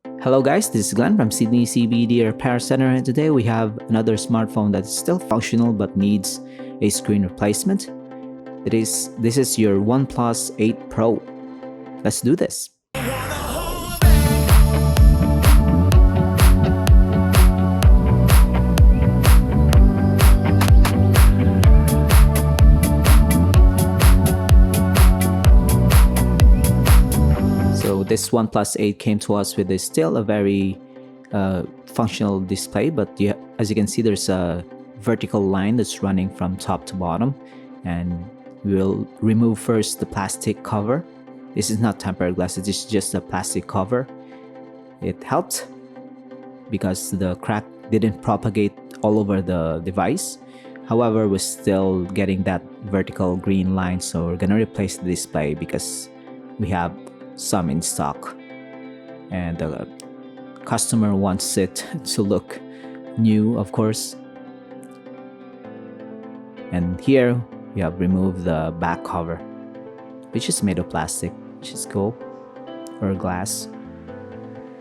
Hello guys, this is Glenn from Sydney CBD Repair Centre, and today we have another smartphone that's still functional but needs a screen replacement. This is your OnePlus 8 Pro. Let's do this. So this OnePlus 8 came to us with still a very functional display, but as you can see, there's a vertical line that's running from top to bottom, and we'll remove first the plastic cover. This is not tempered glass, it is just a plastic cover. It helped because the crack didn't propagate all over the device. However, we're still getting that vertical green line, so we're gonna replace the display because we have some in stock and the customer wants it to look new, of course. And here we have removed the back cover, which is made of plastic, which is cool, or glass.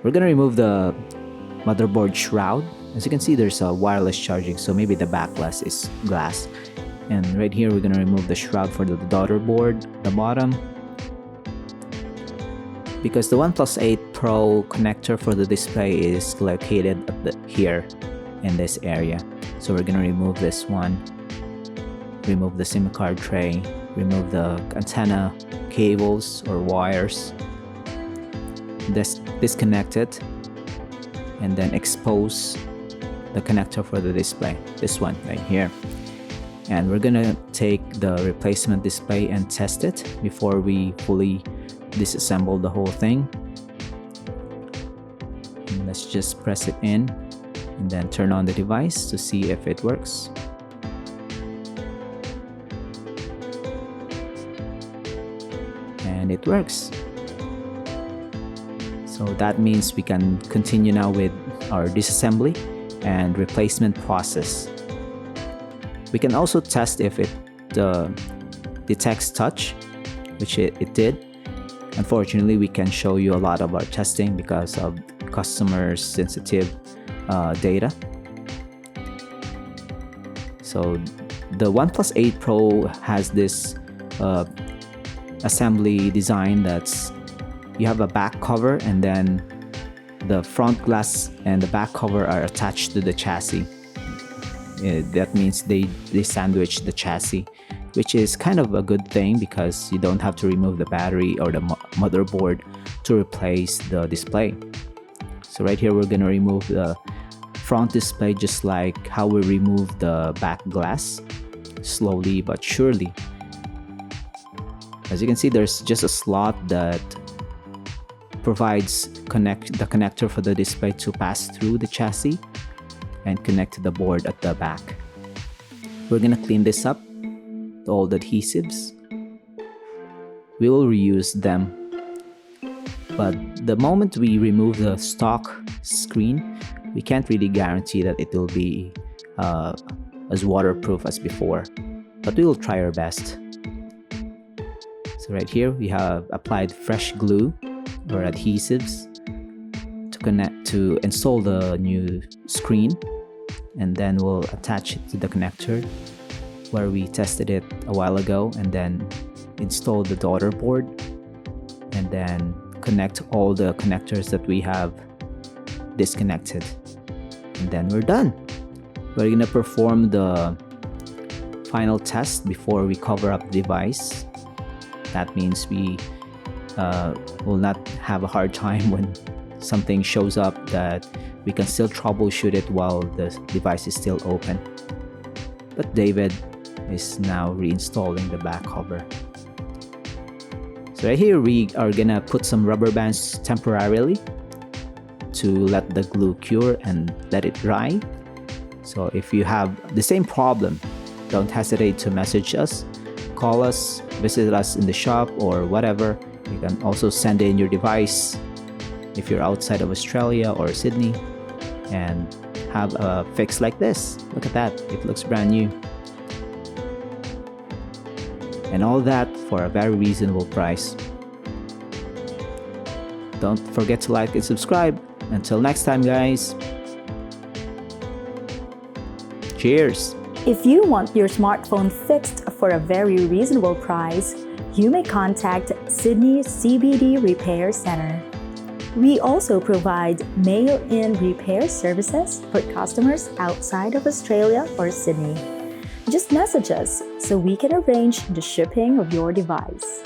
We're gonna remove the motherboard shroud. As you can see, there's a wireless charging, so maybe the back glass is glass. And right here we're gonna remove the shroud for the daughter board, the bottom, because the OnePlus 8 Pro connector for the display is located here in this area. So we're gonna remove this one, remove the SIM card tray, remove the antenna cables or wires, disconnect it, and then expose the connector for the display, this one right here. And we're gonna take the replacement display and test it before we fully disassemble the whole thing. And let's just press it in and then turn on the device to see if it works. And it works. So that means we can continue now with our disassembly and replacement process. We can also test if it detects touch, which it did. Unfortunately, we can show you a lot of our testing because of customers' sensitive data. So the OnePlus 8 Pro has this assembly design that's, you have a back cover and then the front glass and the back cover are attached to the chassis. That means they sandwich the chassis, which is kind of a good thing because you don't have to remove the battery or the motherboard to replace the display. So right here we're gonna remove the front display just like how we remove the back glass, slowly but surely. As you can see, there's just a slot that provides the connector for the display to pass through the chassis and connect to the board at the back. We're gonna clean this up, all the adhesives. We will reuse them, but the moment we remove the stock screen, we can't really guarantee that it will be as waterproof as before, but we will try our best. So right here we have applied fresh glue or adhesives to install the new screen, and then we'll attach it to the connector where we tested it a while ago, and then install the daughter board, and then connect all the connectors that we have disconnected, and then we're done. We're gonna perform the final test before we cover up the device. That means we will not have a hard time when something shows up, that we can still troubleshoot it while the device is still open. But David is now reinstalling the back cover. So right here we are gonna put some rubber bands temporarily to let the glue cure and let it dry. So if you have the same problem, don't hesitate to message us, call us, visit us in the shop or whatever. You can also send in your device if you're outside of Australia or Sydney and have a fix like this. Look at that, it looks brand new. And all that for a very reasonable price. Don't forget to like and subscribe. Until next time, guys. Cheers! If you want your smartphone fixed for a very reasonable price, you may contact Sydney CBD Repair Centre. We also provide mail-in repair services for customers outside of Australia or Sydney. Just message us so we can arrange the shipping of your device.